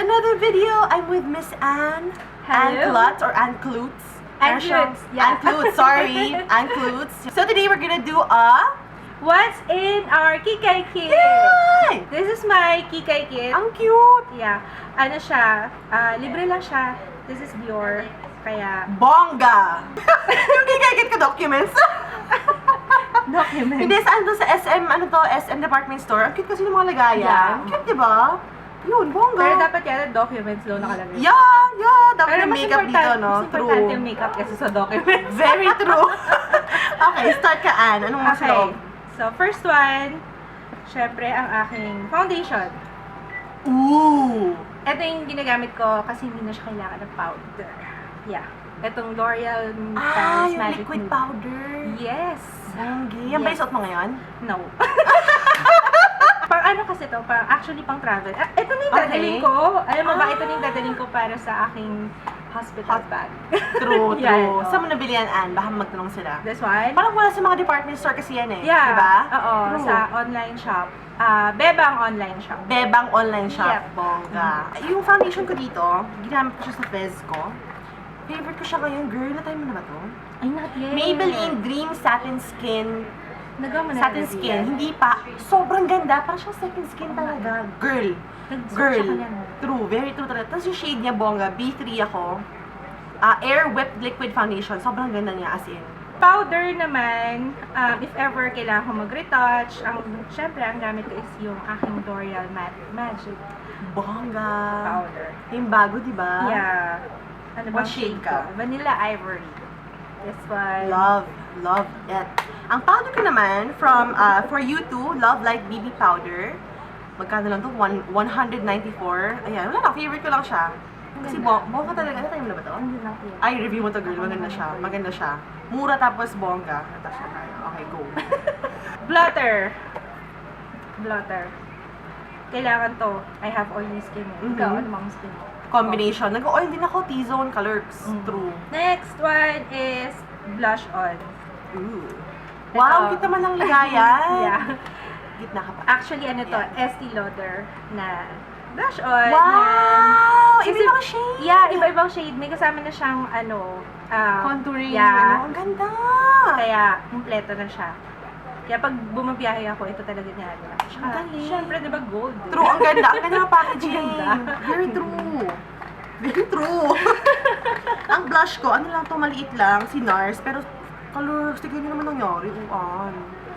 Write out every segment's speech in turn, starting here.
another video. I'm with Miss Anne. Anne Hello. Klutz or Anne Klutz. Anne Klutz, yeah. Anne Klutz, sorry. Anne Klutz. So today we're gonna do a... What's in our Kikay Kit? Yay! This is my Kikay Kit. Ang cute! Yeah. Ano siya? Libre lang siya. This is Dior. Kaya... Bongga! Yung gigagit ko documents. Documents. Hindi, saan to sa SM, ano to, SM department store. Ang cute kasi ng mga lagayan. Yeah. Cute, diba? Yun, bongga. Pero dapat yata documents daw nakalagay. Yeah. Dapat Pero yung mas makeup dito, no? Mas importante yung makeup kasi sa documents. Very true. Okay, start ka, Anne. Anong mas loob? So, first one, syempre, ang aking foundation. Ooh! Ito yung ginagamit ko kasi hindi na siya kailangan ng powder. Yeah. Itong L'Oreal Paris Yung Magic liquid Nude. powder. Yes. Bonggi. Yan ba Yes. isuot mo ngayon? No. Pang ano kasi to, actually pang travel. Ito na yung Okay. dadalhin ko. Alam mo ba, ito na yung dadalhin ko para sa aking hospital bag. True. Yan, Saan mo nabili yan, Anne? Baka magtanong sila. This one? Parang wala sa mga department store kasi yan eh. Yeah. Diba? Oo, True. sa online shop. Bebang online shop. Bebang online shop. Yep. Bongga. Yung foundation ko dito, ginamit ko siya sa Fez ko. Favorite ko siya ngayon. Girl, na-try mo na ba to? Ay, not yet. Maybelline Dream Satin Skin. Nagawa mo na Satin review skin. yan? Hindi pa. Sobrang ganda. Parang siyang second skin talaga. Girl. Nag-search Girl. ako niyan. True. Very true talaga. Tapos yung shade niya, bongga. B3 ako. Air Whipped Liquid Foundation. Sobrang ganda niya as in. Powder naman, if ever kailangan ko mag-retouch, syempre, ang gamit ko is yung aking L'Oreal Magic Bongga. powder. Yung bago, di ba? Yeah. Ano What bang shade ko? ka? Vanilla Ivory. This one. Love it. Ang powder ko naman from For You Too, Love Light BB Powder. Magkano lang to? 194. Ayan, wala lang. Favorite ko lang siya. Kasi bongga talaga. Ano tayo mo na ba to? Hindi lang yun. Ay, review mo to, girl. Maganda siya. Maganda siya. Mura tapos bongga. Tapos siya tayo. Okay, go. Blotter. Kailangan to. I have oily skin. Ikaw, ano bang skin mo? Combination. Nag-oil din ako. T-zone colors. True. Next one is blush on. Ooh. Wow, Ito. kita man ng lagayan. Yeah. Gitna ka pa. Actually, ano to? Yeah. Estee Lauder na blush on. Wow! Kasi- Iba-ibang shade. Yeah, iba-ibang shade. May kasama na siyang Contouring. Yeah. Ano, ang ganda. Kaya, kumpleto na siya. Kaya pag bumabiyahe ako, ito talaga ginagawa. Ang galing. Siyempre, di ba gold? True, ang ganda. Ang ganda ng packaging. Ang ganda. Very true. Very true. Ang blush ko, ano lang to, maliit lang, si NARS. Pero, colors, tignan nyo naman nangyari. Uan.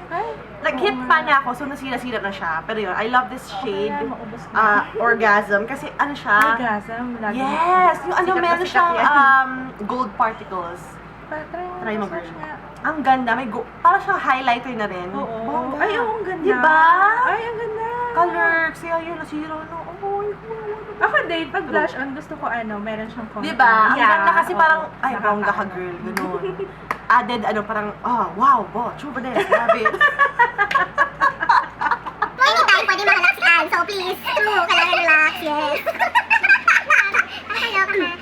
Ay, Nag-hit oo pa nga. na ako, so nasira-sira na siya. Pero yun, I love this shade. Kaya maubos na. Orgasm. Kasi ano siya? Orgasm. Lagi Yes! Yung ano, Sikat na meron sikat siyang yan. gold particles. Try mo, search girl. nga. Ang ganda. May parang siyang highlighter na rin. Oo. Bongga. Ay, oo, ang ganda. Diba? Ay, ang ganda. Color. Kaya yun, nasira na. Oh, Ako din, pag blush on, gusto ko meron siyang contour. Diba? Ang ganda kasi oo. parang, ay, bongga ka Nakakaano. girl. Ganun. Added, parang, wow, bo, chupa din. Grabe. Anytime, pwede ma-relax yan. So please, true, kailangan relax, yes. Nakakaloka ka. Okay.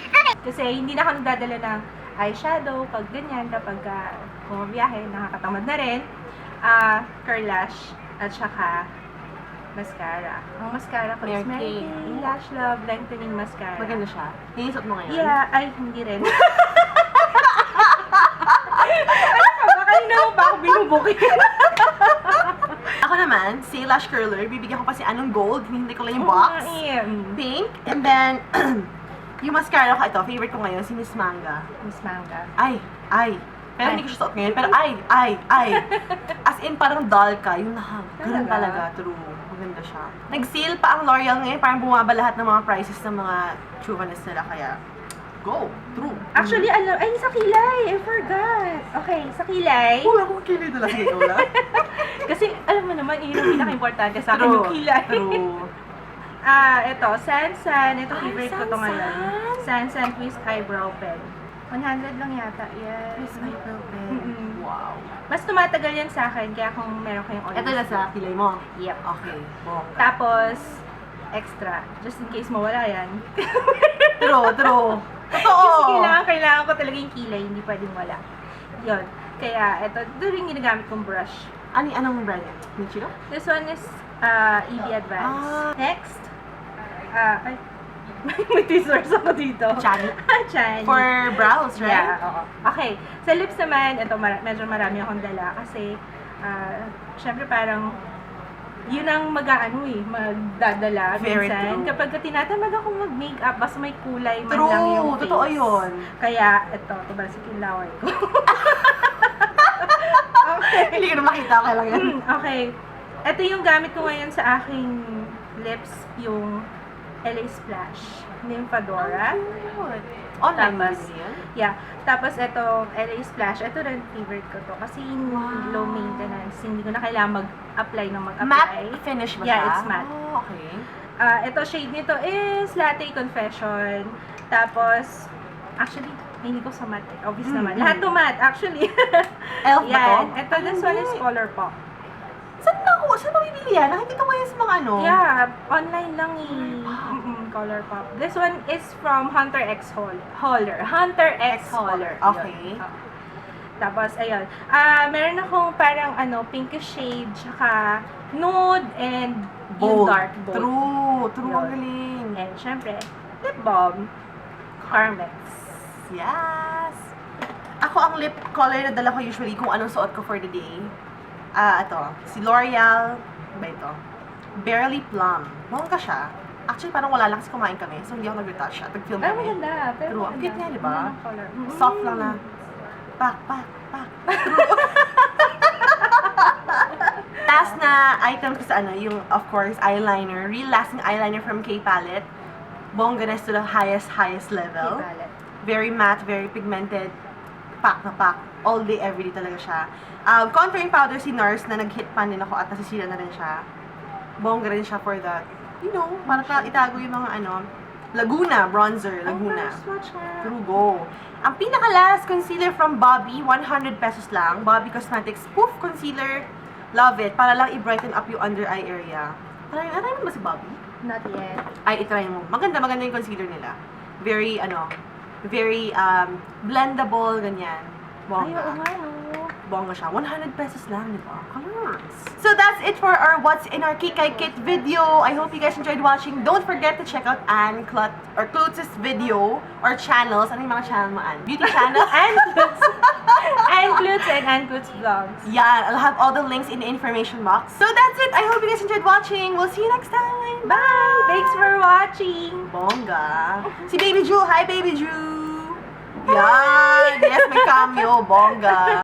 Kasi hindi na ako nagdadala ng eyeshadow pag ganyan, kapag bumabiyahe, nakakatamad na rin. Curl lash, at saka mascara. Ang mascara ko is Mary Mary Kay. Kay Lash Love Lengthening Mascara. Maganda siya. Hinisot mo ngayon? Yeah, ay, hindi rin. Baka hindi naman ba ako binubukin? Ako naman, si Lash Curler, bibigyan ko pa si Anong Gold. Hindi ko lang yung Oo box. nga eh. Pink. And then, yung mascara ko, ito, favorite ko ngayon, si Miss Manga. Miss Manga. Ay. Pero Ay. hindi ko siya suot ngayon. Pero ay. As in, parang dull ka. Yung ganun talaga. Talaga? True. Maganda siya. Nag-sale pa ang L'Oreal ngayon. Parang bumaba lahat ng mga prices ng mga chuvanes nila. Kaya, go. True. Actually, ay, sa kilay. I forgot. Okay, sa kilay. Wala akong kilay na lang. Ikaw lang. Kasi, alam mo naman, yun yung pinaka-importante sa akin True. yung kilay. True. Ito, Sansan. Ito, Ay, favorite ko to ngayon. Sansan. Sansan Twist Eyebrow Pen. 100 lang yata. Yes. Miss Eyebrow Pen. Mm-mm. Wow. Mas tumatagal yan sa akin, kaya kung meron kayong oil. Ito na sa kilay mo. Yep. Okay. Bongga. Tapos, extra. Just in case mawala yan. True. Totoo. Kasi kailangan ko talaga yung kilay, hindi pwedeng wala. Yun. Kaya, ito yung ginagamit kong brush. Anong brand? Michiro? This one is EB Advance. Next, May teasers ako dito. Chani. Chani. For brows, right? Yeah, oo. Okay. Sa lips naman, ito medyo marami akong dala kasi syempre parang yun ang magdadala Very minsan. true. Kapag tinatamad ako mag-makeup, basta may kulay man True, lang yung face. totoo yun. Kaya, ito, tubalsik yung laway ko. Okay. Hindi ko na makita, okay lang yan. Okay. Ito yung gamit ko ngayon sa aking lips, yung LA Splash. Hindi yung Fadora. Online Tapos, mo yan? Yeah. Tapos ito, LA Splash, ito rin favorite ko to. Kasi Wow. low maintenance, hindi ko na kailangan mag-apply ng mag-apply. Matte finish ba Yeah, siya? it's matte. Oh, okay. Ito shade nito is Latte Confession. Tapos, actually, hindi ko sa matte. Obvious naman. Lahat to matte, actually. Elf ba to? Yan. Ito, this one is Color Pop. Saan mo bibili yan? Nakikita ko yan sa mga ano. Yeah, online lang eh. Color Pop. This one is from Hunter X Holler. Hunter X Holler. Okay. Yun. Tapos, ayun. Meron akong parang pinkish shade, tsaka nude, and yung Bold. dark bold. True. Yun. Ang galing. And syempre, lip balm, Carmex. Yes! Ako, ang lip color na dala ko usually kung anong suot ko for the day. Ito. Si L'Oreal. Ba ito? Barely Plum. Bongga siya. Actually, parang wala lang kasi kumain kami. So, hindi ako nag-retouch at nag-film Ay, kami. maganda. Pero True. Ang cute niya, di ba? Magandang color. Soft lang na. Pak. Last na item ko sa yung, of course, eyeliner. Real lasting eyeliner from K Palette. Bongga na to the highest level. Palette. Very matte, very pigmented. Pack na pack. All day, everyday talaga siya. Contouring powder si NARS na nag-hit pan din ako at nasisira na rin siya. Bongga rin siya for that. Para itago yung mga Laguna, bronzer, Laguna. Swatch nga. True go. Ang pinaka-last concealer from Bobby, 100 pesos lang. Bobby Cosmetics Poof Concealer. Love it. Para lang i-brighten up yung under eye area. Try mo ba si Bobby? Not yet. Ay, itry mo. Maganda yung concealer nila. Very, very blendable, ganyan. Ay, Bongga. oo nga, no. Bongga siya. 100 pesos lang, di ba? Colors. So that's it for our What's in Our Kikay Kit video. I hope you guys enjoyed watching. Don't forget to check out Ann Klutz's video or channels. Ano yung mga channel mo, Ann? Beauty channel? And Klutz. And Klutz and Ann Klutz vlogs. Yeah, I'll have all the links in the information box. So that's it. I hope you guys enjoyed watching. We'll see you next time. Bye! Thanks for watching! Bongga. Si Baby Drew. Hi, Baby Drew. Yan. Yes, may cameo. Bongga.